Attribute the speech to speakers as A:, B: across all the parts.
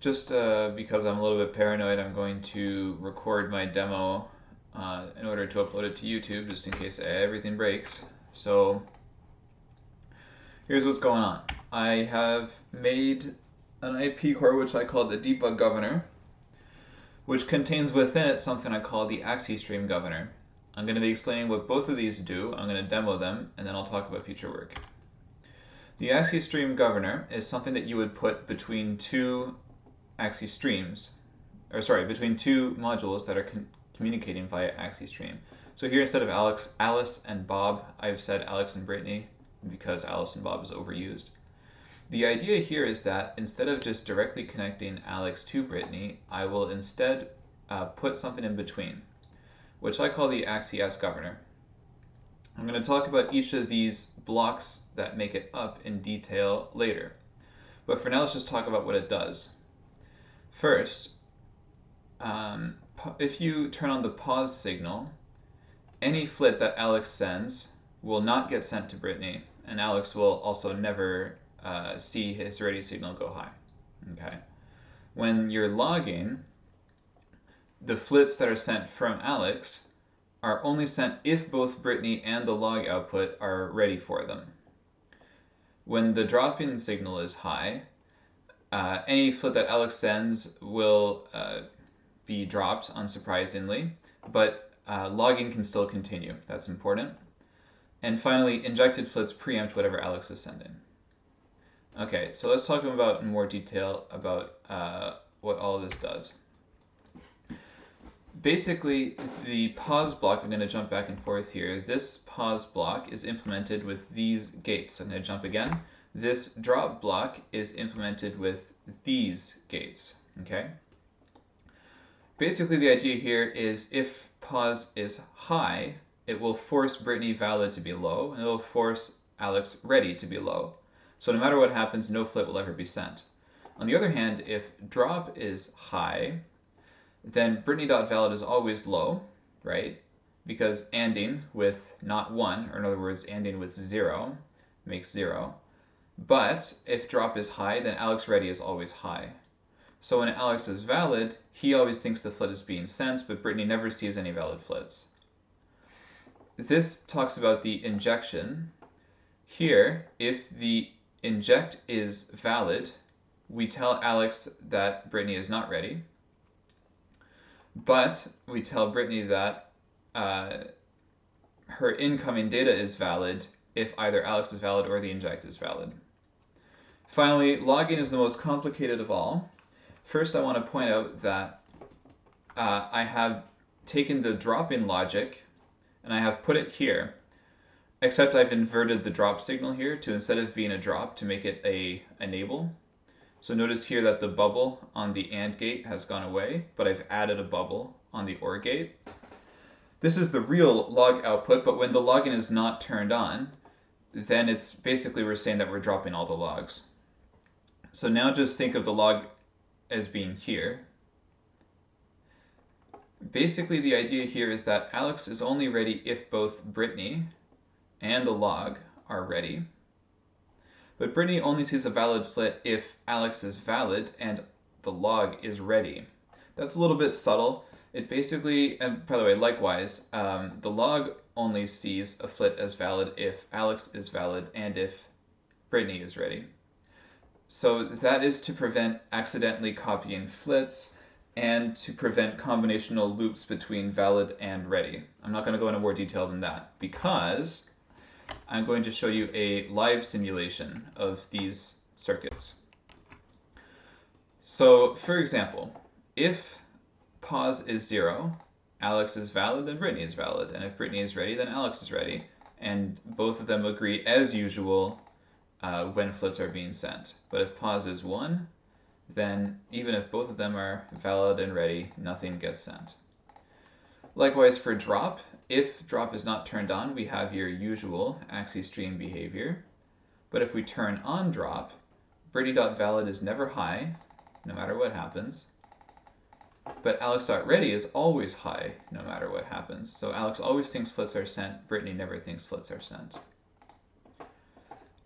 A: Just because I'm a little bit paranoid, I'm going to record my demo in order to upload it to YouTube, just in case everything breaks. So here's what's going on. I have made an IP core which I call the Debug Governor, which contains within it something I call the Asciiflow Governor. I'm going to be explaining what both of these do. I'm going to demo them, and then I'll talk about future work. The Asciiflow Governor is something that you would put between two between two modules that are communicating via Asciiflow. So here, instead of Alice and Bob, I've said Alex and Brittany because Alice and Bob is overused. The idea here is that instead of just directly connecting Alex to Brittany, I will instead put something in between, which I call the Asciiflow Governor. I'm going to talk about each of these blocks that make it up in detail later. But for now, let's just talk about what it does. First, if you turn on the pause signal, any flit that Alex sends will not get sent to Brittany, and Alex will also never see his ready signal go high. Okay. When you're logging, the flits that are sent from Alex are only sent if both Brittany and the log output are ready for them. When the drop-in signal is high, any flit that Alex sends will be dropped, unsurprisingly, but logging can still continue. That's important. And finally, injected flits preempt whatever Alex is sending. Okay, so let's talk about in more detail about what all of this does. Basically, the pause block, I'm going to jump back and forth here. This pause block is implemented with these gates. I'm going to jump again. This drop block is implemented with these gates. Okay. Basically, the idea here is if pause is high, it will force Brittany valid to be low, and it will force Alex ready to be low. So no matter what happens, no flit will ever be sent. On the other hand, if drop is high, then Brittany.valid is always low, right? Because ANDing with not 1, or in other words, ANDing with 0, makes 0. But if drop is high, then Alex ready is always high. So when Alex is valid, he always thinks the flit is being sent, but Brittany never sees any valid flits. This talks about the injection. Here, if the inject is valid, we tell Alex that Brittany is not ready. But we tell Brittany that her incoming data is valid if either Alex is valid or the inject is valid. Finally, logging is the most complicated of all. First, I want to point out that I have taken the drop-in logic and I have put it here, except I've inverted the drop signal here to, instead of being a drop, to make it a enable. So notice here that the bubble on the AND gate has gone away, but I've added a bubble on the OR gate. This is the real log output, but when the login is not turned on, then it's basically we're saying that we're dropping all the logs. So now just think of the log as being here. Basically, the idea here is that Alex is only ready if both Brittany and the log are ready. But Brittany only sees a valid flit if Alex is valid and the log is ready. That's a little bit subtle. It basically, and by the way, likewise, the log only sees a flit as valid if Alex is valid and if Brittany is ready. So that is to prevent accidentally copying flits and to prevent combinational loops between valid and ready. I'm not going to go into more detail than that because I'm going to show you a live simulation of these circuits. So, for example, if pause is 0, Alex is valid, then Brittany is valid. And if Brittany is ready, then Alex is ready. And both of them agree, as usual, when flits are being sent. But if pause is 1, then even if both of them are valid and ready, nothing gets sent. Likewise for drop, if drop is not turned on, we have your usual Asciiflow behavior. But if we turn on drop, Brittany.valid is never high, no matter what happens. But Alex.ready is always high, no matter what happens. So Alex always thinks flits are sent, Brittany never thinks flits are sent.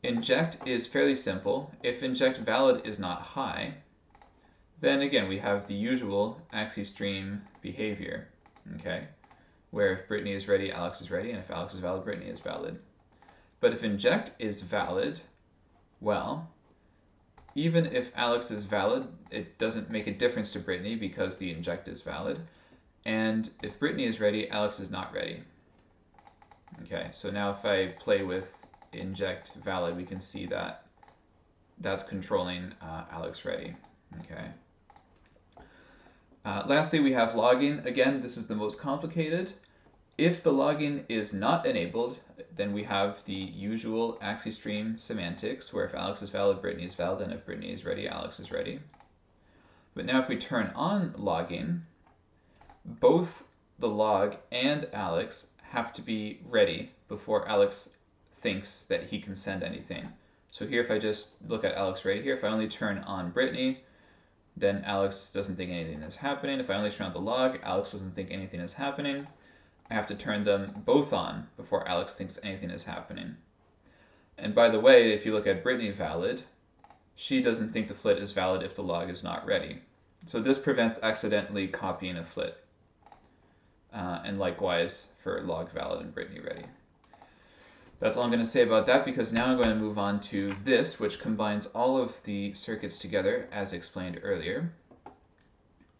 A: Inject is fairly simple. If inject valid is not high, then again we have the usual Asciistream behavior, okay? Where if Brittany is ready, Alex is ready, and if Alex is valid, Brittany is valid. But if inject is valid, well, even if Alex is valid, it doesn't make a difference to Brittany because the inject is valid. And if Brittany is ready, Alex is not ready. Okay, so now if I play with inject valid, we can see that that's controlling Alex ready. Okay. Lastly, we have logging. Again, this is the most complicated. If the logging is not enabled, then we have the usual Asciistream semantics, where if Alex is valid, Brittany is valid, and if Brittany is ready, Alex is ready. But now if we turn on logging, both the log and Alex have to be ready before Alex thinks that he can send anything. So here, if I just look at Alex ready here, if I only turn on Brittany, then Alex doesn't think anything is happening. If I only turn on the log, Alex doesn't think anything is happening. I have to turn them both on before Alex thinks anything is happening. And by the way, if you look at Brittany valid, she doesn't think the flit is valid if the log is not ready. So this prevents accidentally copying a flit. And likewise for log valid and Brittany ready. That's all I'm going to say about that, because now I'm going to move on to this, which combines all of the circuits together as explained earlier.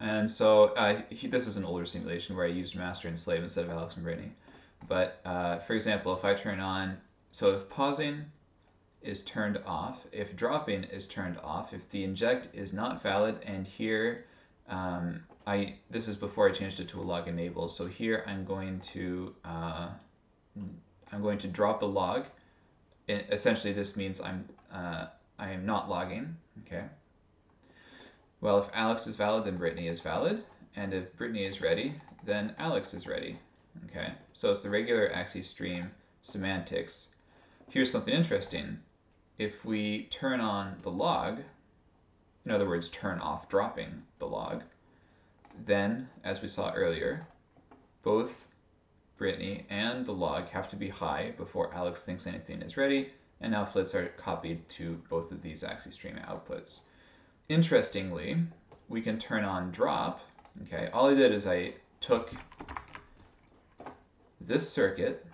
A: And so this is an older simulation where I used master and slave instead of Alex and Brittany. But for example, if I turn on, so if pausing is turned off, if dropping is turned off, if the inject is not valid, and here this is before I changed it to a log enable. So here I'm going to drop the log. Essentially, this means I am not logging. Okay. Well, if Alex is valid, then Brittany is valid, and if Brittany is ready, then Alex is ready. Okay. So it's the regular Asciistream semantics. Here's something interesting. If we turn on the log, in other words, turn off dropping the log, then, as we saw earlier, both Brittany and the log have to be high before Alex thinks anything is ready, and now flits are copied to both of these Asciistream outputs. Interestingly, we can turn on drop. Okay, all I did is I took this circuit,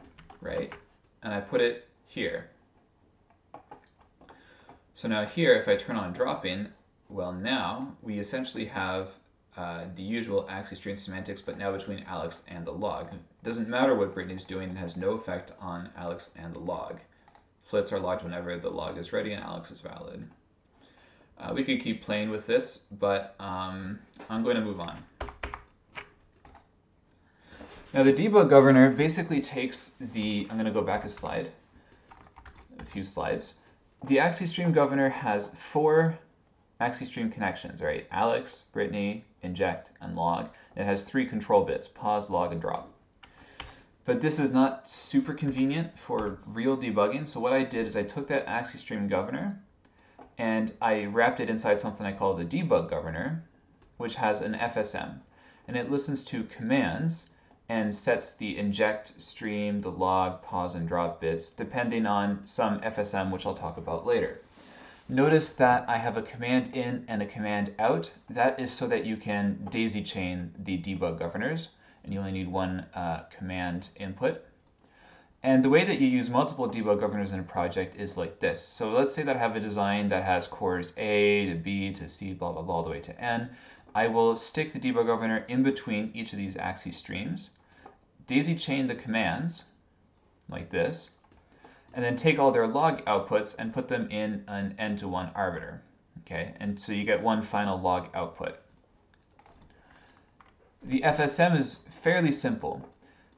A: right, and I put it here. So now here, if I turn on dropping, well, now we essentially have the usual Asciistream semantics, but now between Alex and the log. It doesn't matter what Brittany's doing, it has no effect on Alex and the log. Flits are logged whenever the log is ready and Alex is valid. We could keep playing with this, but I'm going to move on. Now the debug governor basically takes the, I'm going to go back a few slides. The Asciistream governor has 4 Asciistream connections, right? Alex, Brittany, inject, and log. It has 3 control bits, pause, log, and drop. But this is not super convenient for real debugging, so what I did is I took that Asciistream governor and I wrapped it inside something I call the debug governor, which has an FSM. And it listens to commands and sets the inject, stream, the log, pause, and drop bits, depending on some FSM, which I'll talk about later. Notice that I have a command in and a command out. That is so that you can daisy chain the debug governors, and you only need one command input. And the way that you use multiple debug governors in a project is like this. So let's say that I have a design that has cores A to B to C, blah, blah, blah, all the way to N. I will stick the debug governor in between each of these Asciistreams, daisy chain the commands like this, and then take all their log outputs and put them in an n-to-1 arbiter. Okay, and so you get one final log output. The FSM is fairly simple.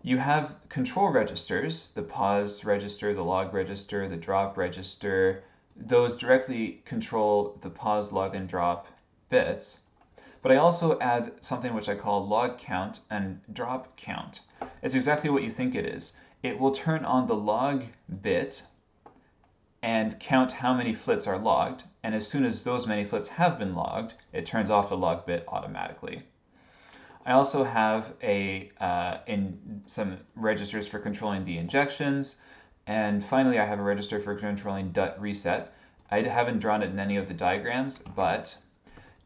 A: You have control registers, the pause register, the log register, the drop register. Those directly control the pause, log, and drop bits. But I also add something which I call log count and drop count. It's exactly what you think it is. It will turn on the log bit and count how many flits are logged, and as soon as those many flits have been logged, it turns off the log bit automatically. I also have some registers for controlling the injections, and finally I have a register for controlling .reset. I haven't drawn it in any of the diagrams, but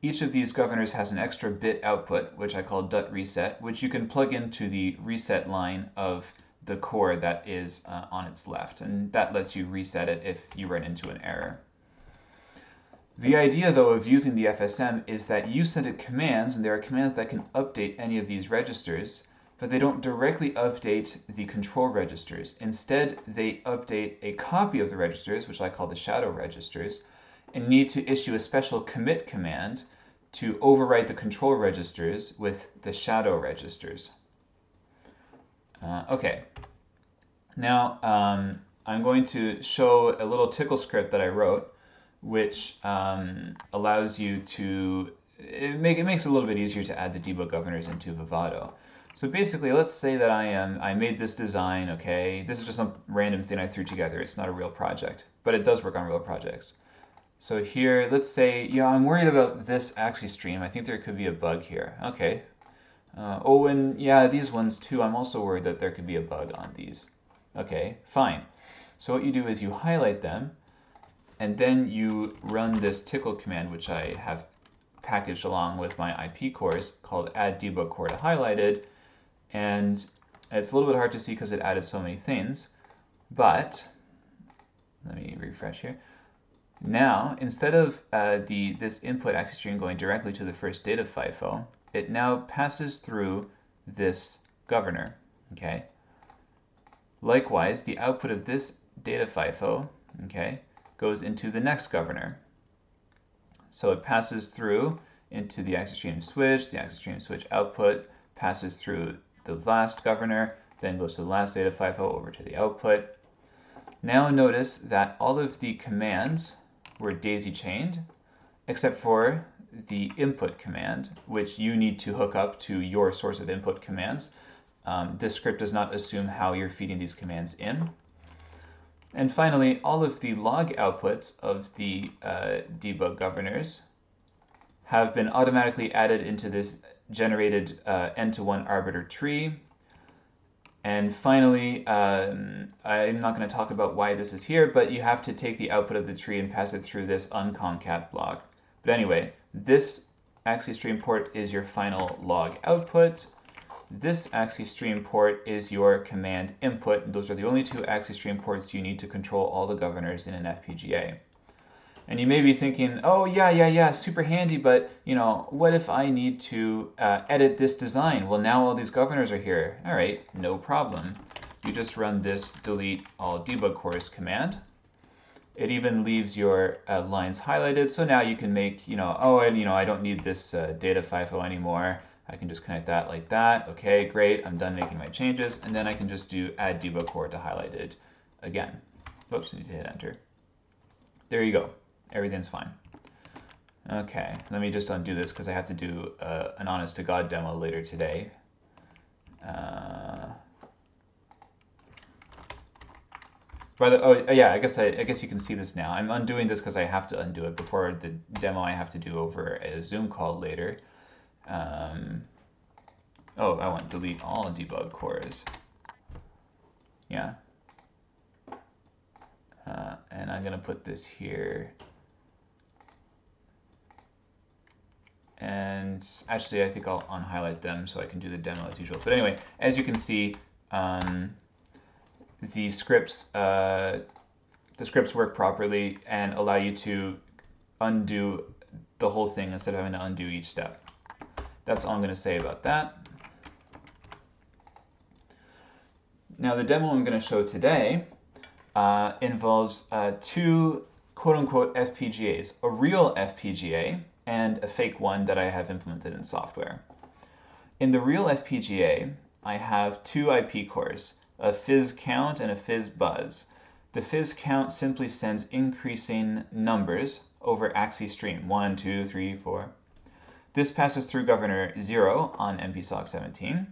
A: Each of these governors has an extra bit output, which I call DUT reset, which you can plug into the reset line of the core that is on its left, and that lets you reset it if you run into an error. The idea, though, of using the FSM is that you send it commands, and there are commands that can update any of these registers, but they don't directly update the control registers. Instead, they update a copy of the registers, which I call the shadow registers, and need to issue a special commit command to overwrite the control registers with the shadow registers. Okay, now I'm going to show a little tickle script that I wrote, which allows you to, it makes it a little bit easier to add the debug governors into Vivado. So basically, let's say that I made this design, okay? This is just some random thing I threw together. It's not a real project, but it does work on real projects. So here, let's say, yeah, I'm worried about this Axie stream. I think there could be a bug here. Okay. Oh, and yeah, these ones too. I'm also worried that there could be a bug on these. Okay, fine. So what you do is you highlight them, and then you run this tickle command, which I have packaged along with my IP cores, called add debug core to highlighted. And it's a little bit hard to see because it added so many things, but let me refresh here. Now, instead of this input Axie stream going directly to the first data FIFO, it now passes through this governor. Okay. Likewise, the output of this data FIFO, okay, goes into the next governor. So it passes through into the Axie stream switch. The Axie stream switch output passes through the last governor, then goes to the last data FIFO over to the output. Now notice that all of the commands were daisy chained, except for the input command, which you need to hook up to your source of input commands. This script does not assume how you're feeding these commands in. And finally, all of the log outputs of the debug governors have been automatically added into this generated n-to-1 arbiter tree. And finally, I'm not going to talk about why this is here, but you have to take the output of the tree and pass it through this unconcat block. But anyway, this Axie stream port is your final log output. This Axie stream port is your command input. Those are the only two Axie stream ports you need to control all the governors in an FPGA. And you may be thinking, oh yeah, super handy, but you know, what if I need to edit this design? Well, now all these governors are here. All right, no problem. You just run this delete all debug cores command. It even leaves your lines highlighted, so now you can make, you know, oh, and you know, I don't need this data FIFO anymore. I can just connect that like that. Okay, great, I'm done making my changes, and then I can just do add debug core to highlighted again. Whoops, I need to hit enter. There you go. Everything's fine. Okay, let me just undo this because I have to do an honest-to-God demo later today. Yeah, I guess you can see this now. I'm undoing this because I have to undo it before the demo I have to do over a Zoom call later. Oh, I want to delete all debug cores. Yeah. And I'm going to put this here. And actually, I think I'll unhighlight them so I can do the demo as usual. But anyway, as you can see, the scripts work properly and allow you to undo the whole thing instead of having to undo each step. That's all I'm going to say about that. Now, the demo I'm going to show today involves two quote-unquote FPGAs, a real FPGA and a fake one that I have implemented in software. In the real FPGA, I have two IP cores, a fizz count and a fizz buzz. The fizz count simply sends increasing numbers over Axie stream, 1, 2, 3, 4. This passes through governor 0 on MPSOC17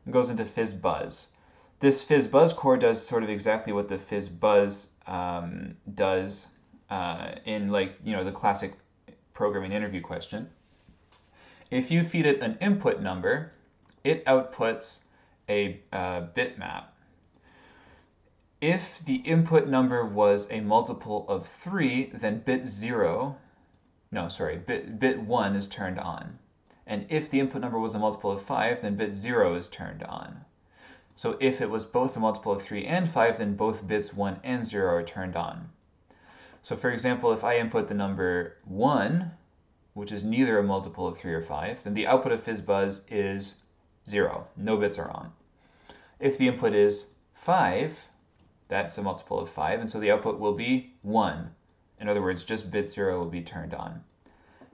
A: and goes into fizz buzz. This fizz buzz core does sort of exactly what the fizz buzz does in, like, you know, the classic programming interview question. If you feed it an input number, it outputs a bitmap. If the input number was a multiple of 3, then bit 0 no, sorry, bit 1 is turned on. And if the input number was a multiple of 5, then bit 0 is turned on. So if it was both a multiple of 3 and 5, then both bits 1 and 0 are turned on. So for example, if I input the number 1, which is neither a multiple of 3 or 5, then the output of FizzBuzz is 0. No bits are on. If the input is 5, that's a multiple of 5, and so the output will be 1. In other words, just bit 0 will be turned on.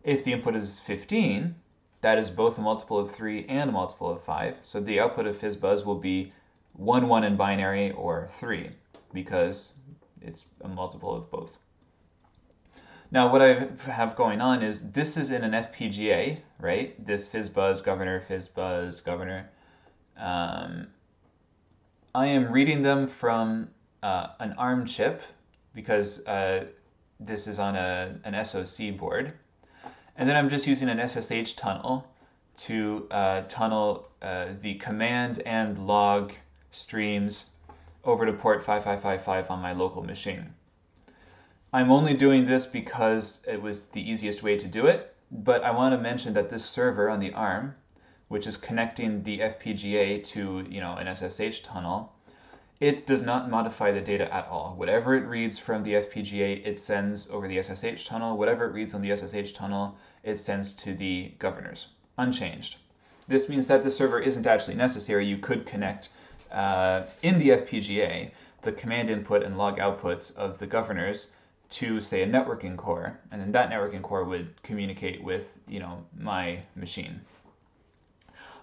A: If the input is 15, that is both a multiple of 3 and a multiple of 5, so the output of FizzBuzz will be 1, 1 in binary, or 3, because it's a multiple of both. Now what I have going on is this is in an FPGA, right? This FizzBuzz governor. I am reading them from an ARM chip because this is on an SoC board. And then I'm just using an SSH tunnel to tunnel the command and log streams over to port 5555 on my local machine. I'm only doing this because it was the easiest way to do it, but I want to mention that this server on the ARM, which is connecting the FPGA to an SSH tunnel, it does not modify the data at all. Whatever it reads from the FPGA, it sends over the SSH tunnel. Whatever it reads on the SSH tunnel, it sends to the governors, unchanged. This means that the server isn't actually necessary. You could connect in the FPGA the command input and log outputs of the governors to, say, a networking core, and then that networking core would communicate with my machine.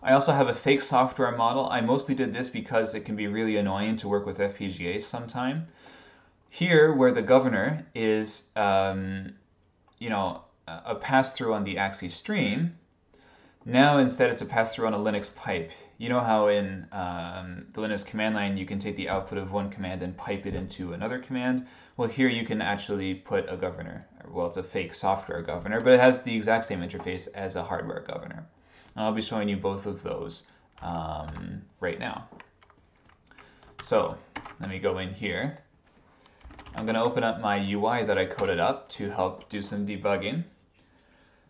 A: I also have a fake software model. I mostly did this because it can be really annoying to work with FPGAs sometime. Here, where the governor is a pass-through on the Axie stream, now instead it's a pass-through on a Linux pipe. You know how in the Linux command line you can take the output of one command and pipe it into another command? Well, here you can actually put a governor. Well, it's a fake software governor, but it has the exact same interface as a hardware governor. And I'll be showing you both of those right now. So let me go in here. I'm going to open up my UI that I coded up to help do some debugging.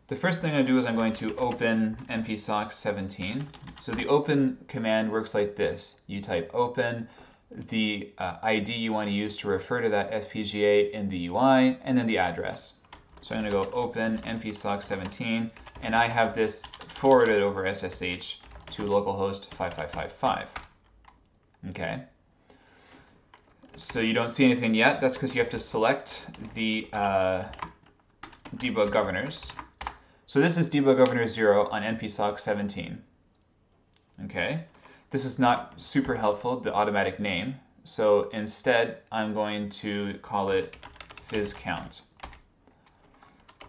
A: The first thing I do is I'm going to open mpsock 17. So the open command works like this. You type open, the ID you want to use to refer to that FPGA in the UI, and then the address. So I'm going to go open mpsock 17, and I have this forwarded over SSH to localhost 5555. Okay. So you don't see anything yet. That's because you have to select the debug governors. So this is Debug Governor 0 on mpsock 17. Okay, this is not super helpful, the automatic name. So instead, I'm going to call it FizzCount.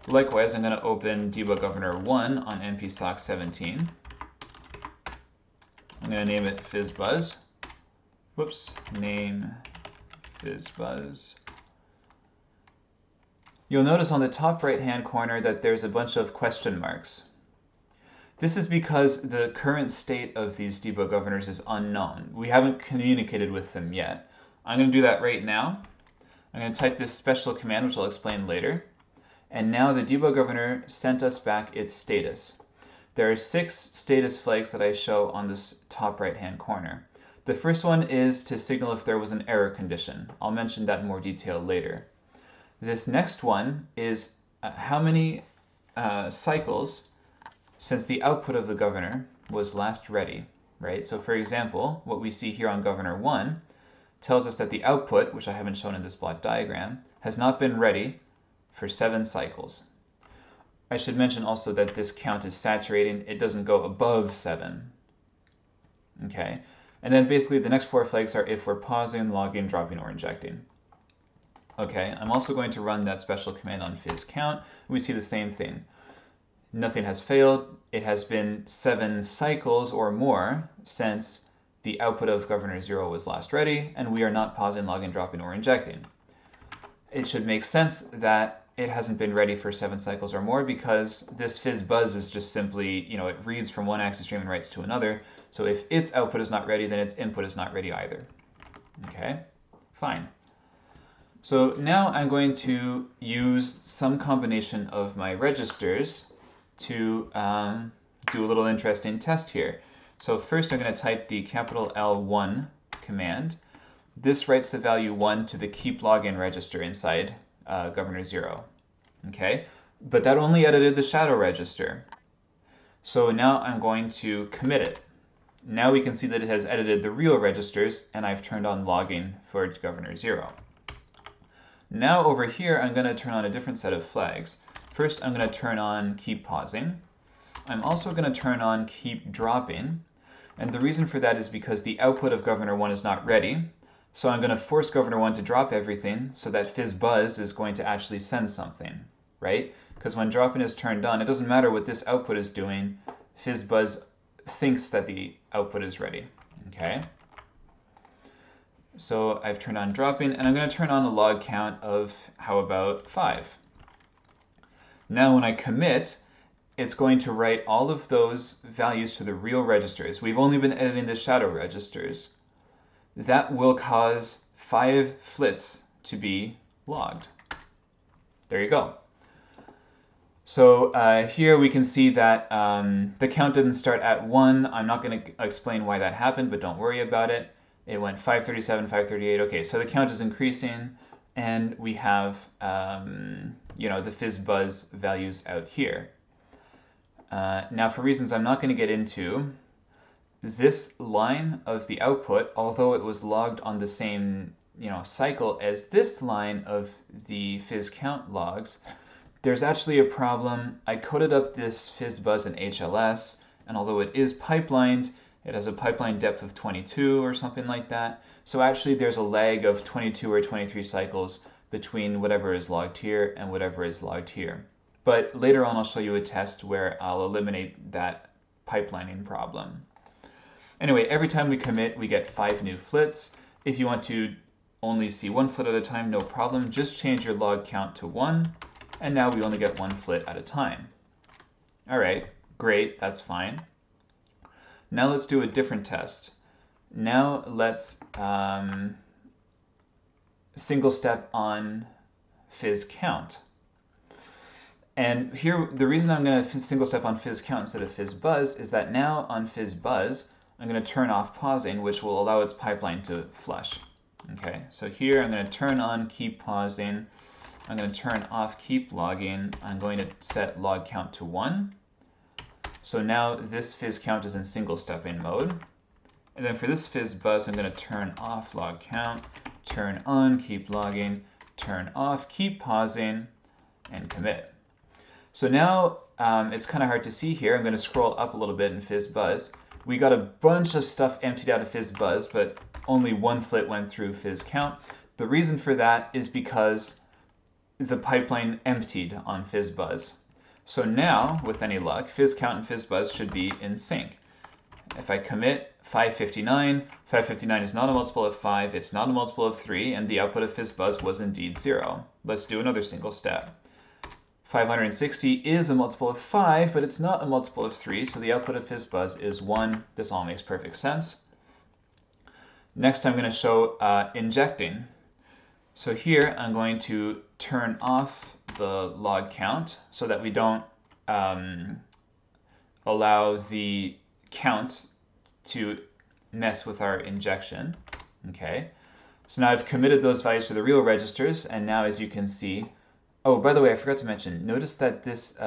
A: Likewise, I'm going to open Debug Governor 1 on mpsock 17. I'm going to name it FizzBuzz. Whoops, name FizzBuzz. You'll notice on the top right-hand corner that there's a bunch of question marks. This is because the current state of these debug governors is unknown. We haven't communicated with them yet. I'm going to do that right now. I'm going to type this special command, which I'll explain later. And now the debug governor sent us back its status. There are 6 status flags that I show on this top right-hand corner. The first one is to signal if there was an error condition. I'll mention that in more detail later. This next one is how many cycles since the output of the governor was last ready, right? So for example, what we see here on governor 1 tells us that the output, which I haven't shown in this block diagram, has not been ready for 7 cycles. I should mention also that this count is saturating. It doesn't go above 7. Okay, and then basically the next 4 flags are if we're pausing, logging, dropping, or injecting. Okay, I'm also going to run that special command on FizzCount. We see the same thing. Nothing has failed. It has been 7 cycles or more since the output of governor 0 was last ready, and we are not pausing, logging, dropping, or injecting. It should make sense that it hasn't been ready for 7 cycles or more because this FizzBuzz is just simply, it reads from one Axie stream and writes to another. So if its output is not ready, then its input is not ready either. Okay, fine. So now I'm going to use some combination of my registers to do a little interesting test here. So first I'm going to type the capital L1 command. This writes the value 1 to the keep login register inside governor 0. Okay, but that only edited the shadow register. So now I'm going to commit it. Now we can see that it has edited the real registers, and I've turned on logging for governor 0. Now over here, I'm going to turn on a different set of flags. First, I'm going to turn on keep pausing. I'm also going to turn on keep dropping. And the reason for that is because the output of governor 1 is not ready. So I'm going to force governor 1 to drop everything so that FizzBuzz is going to actually send something, right? Because when dropping is turned on, it doesn't matter what this output is doing. FizzBuzz thinks that the output is ready, okay? So I've turned on dropping, and I'm going to turn on a log count of, how about 5? Now when I commit, it's going to write all of those values to the real registers. We've only been editing the shadow registers. That will cause 5 flits to be logged. There you go. So here we can see that the count didn't start at 1. I'm not going to explain why that happened, but don't worry about it. It went 537, 538. Okay, so the count is increasing, and we have the FizzBuzz values out here. Now, for reasons I'm not going to get into, this line of the output, although it was logged on the same cycle as this line of the fizz count logs, there's actually a problem. I coded up this FizzBuzz in HLS, and although it is pipelined, it has a pipeline depth of 22 or something like that. So actually there's a lag of 22 or 23 cycles between whatever is logged here and whatever is logged here. But later on I'll show you a test where I'll eliminate that pipelining problem. Anyway, every time we commit, we get 5 new flits. If you want to only see 1 flit at a time, no problem. Just change your log count to 1, and now we only get 1 flit at a time. All right, great, that's fine. Now let's do a different test. Now let's single step on fizz count. And here, the reason I'm going to single step on fizz count instead of FizzBuzz is that now on FizzBuzz, I'm going to turn off pausing, which will allow its pipeline to flush. Okay, so here I'm going to turn on keep pausing. I'm going to turn off keep logging. I'm going to set log count to 1. So now this fizz count is in single stepping mode. And then for this FizzBuzz, I'm going to turn off log count, turn on keep logging, turn off keep pausing, and commit. So now it's kind of hard to see here. I'm going to scroll up a little bit in FizzBuzz. We got a bunch of stuff emptied out of FizzBuzz, but only 1 flit went through fizz count. The reason for that is because the pipeline emptied on FizzBuzz. So now, with any luck, fizz count and FizzBuzz should be in sync. If I commit 559, 559 is not a multiple of 5, it's not a multiple of 3, and the output of FizzBuzz was indeed 0. Let's do another single step. 560 is a multiple of 5, but it's not a multiple of 3, so the output of FizzBuzz is 1. This all makes perfect sense. Next, I'm going to show injecting. So here, I'm going to turn off the log count so that we don't allow the counts to mess with our injection. Okay, so now I've committed those values to the real registers, and now as you can see, oh, by the way, I forgot to mention, notice that this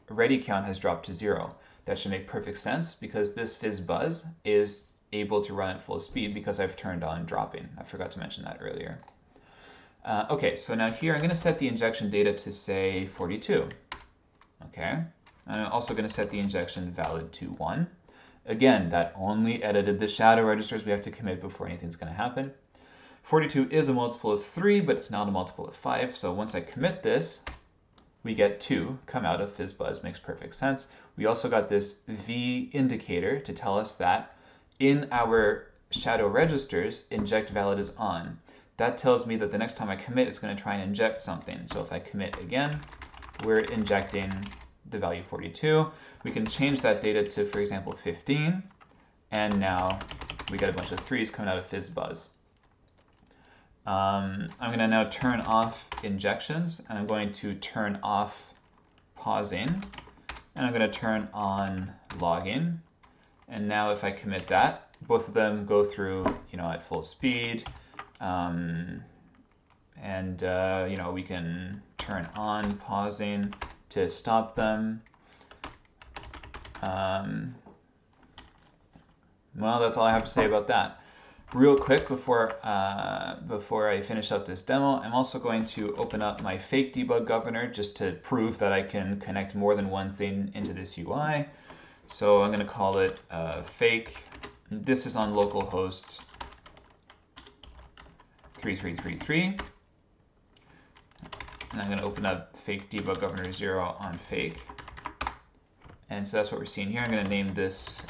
A: ready count has dropped to 0. That should make perfect sense because this FizzBuzz is able to run at full speed because I've turned on dropping. I forgot to mention that earlier. Okay, so now here I'm going to set the injection data to say 42. Okay, and I'm also going to set the injection valid to 1. Again, that only edited the shadow registers. We have to commit before anything's going to happen. 42 is a multiple of 3, but it's not a multiple of 5. So once I commit this, we get 2 come out of FizzBuzz. Makes perfect sense. We also got this V indicator to tell us that in our shadow registers, inject valid is on. That tells me that the next time I commit, it's going to try and inject something. So if I commit again, we're injecting the value 42. We can change that data to, for example, 15. And now we get a bunch of 3s coming out of FizzBuzz. I'm going to now turn off injections, and I'm going to turn off pausing, and I'm going to turn on logging. And now if I commit that, both of them go through, at full speed. We can turn on pausing to stop them. Well, that's all I have to say about that. Real quick before I finish up this demo, I'm also going to open up my fake Debug Governor just to prove that I can connect more than one thing into this UI. So I'm going to call it fake. This is on localhost 3333. And I'm going to open up fake Debug Governor 0 on fake. And so that's what we're seeing here. I'm going to name this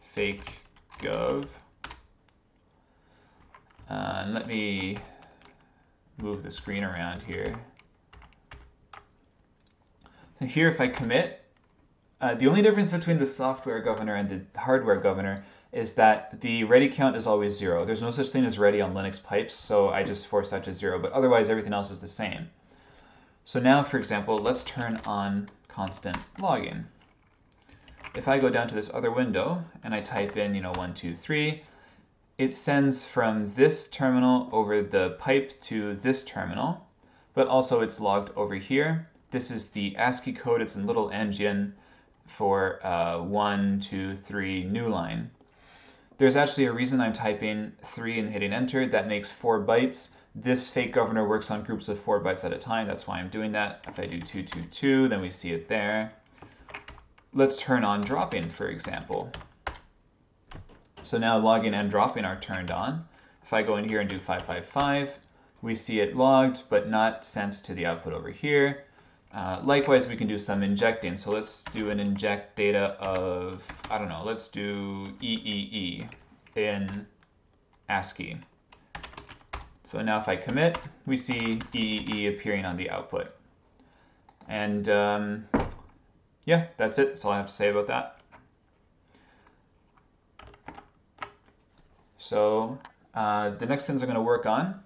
A: fake gov. And let me move the screen around here. So here, if I commit, the only difference between the software governor and the hardware governor is that the ready count is always 0. There's no such thing as ready on Linux pipes, so I just force that to 0, but otherwise everything else is the same. So now, for example, let's turn on constant logging. If I go down to this other window and I type in, 1, 2, 3, it sends from this terminal over the pipe to this terminal, but also it's logged over here. This is the ASCII code. It's in little endian for 1, 2, 3 new line. There's actually a reason I'm typing 3 and hitting enter. That makes 4 bytes. This fake governor works on groups of 4 bytes at a time. That's why I'm doing that. If I do 2, 2, 2, then we see it there. Let's turn on dropping, for example. So now logging and dropping are turned on. If I go in here and do 555, we see it logged, but not sent to the output over here. Likewise, we can do some injecting. So let's do an inject data of, I don't know, let's do EEE in ASCII. So now if I commit, we see EEE appearing on the output. And yeah, that's it. That's all I have to say about that. So the next things I'm going to work on,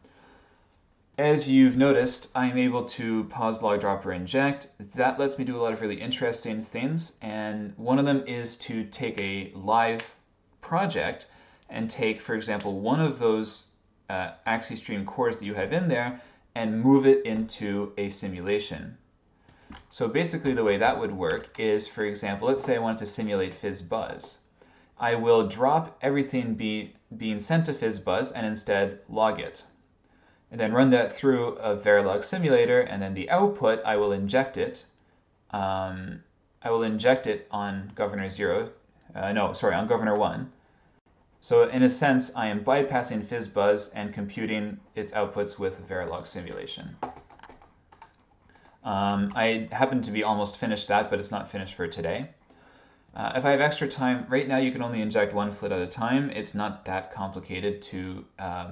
A: as you've noticed, I'm able to pause, log, drop, or inject. That lets me do a lot of really interesting things. And one of them is to take a live project and take, for example, one of those Ascii stream cores that you have in there and move it into a simulation. So basically the way that would work is, for example, let's say I wanted to simulate FizzBuzz. I will drop everything being sent to FizzBuzz and instead log it. And then run that through a Verilog simulator, and then the output, I will inject it. I will inject it on Governor 0. On Governor 1. So in a sense, I am bypassing FizzBuzz and computing its outputs with Verilog simulation. I happen to be almost finished that, but it's not finished for today. If I have extra time, right now you can only inject one flit at a time. It's not that complicated to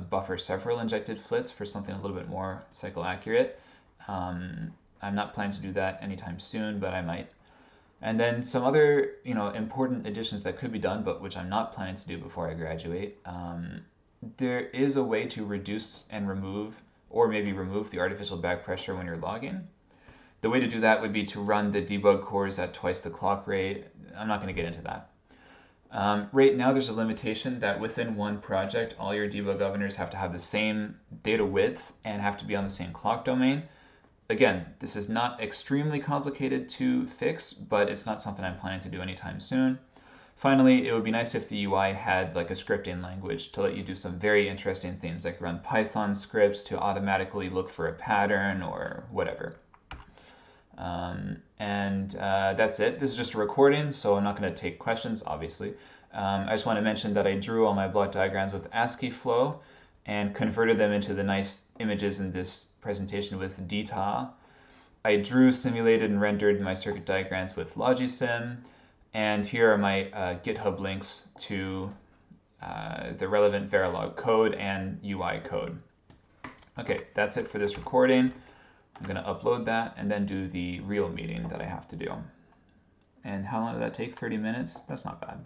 A: buffer several injected flits for something a little bit more cycle accurate. I'm not planning to do that anytime soon, but I might. And then some other important additions that could be done, but which I'm not planning to do before I graduate. There is a way to reduce and remove, or maybe remove the artificial back pressure when you're logging. The way to do that would be to run the debug cores at twice the clock rate. I'm not going to get into that. Right now there's a limitation that within one project all your debug governors have to have the same data width and have to be on the same clock domain. Again, this is not extremely complicated to fix, but it's not something I'm planning to do anytime soon. Finally, it would be nice if the UI had like a scripting language to let you do some very interesting things, like run Python scripts to automatically look for a pattern or whatever. That's it. This is just a recording, so I'm not going to take questions, obviously. I just want to mention that I drew all my block diagrams with Asciiflow and converted them into the nice images in this presentation with DITAA. I drew, simulated, and rendered my circuit diagrams with Logisim. And here are my GitHub links to the relevant Verilog code and UI code. Okay, that's it for this recording. I'm going to upload that and then do the real meeting that I have to do. And how long did that take? 30 minutes? That's not bad.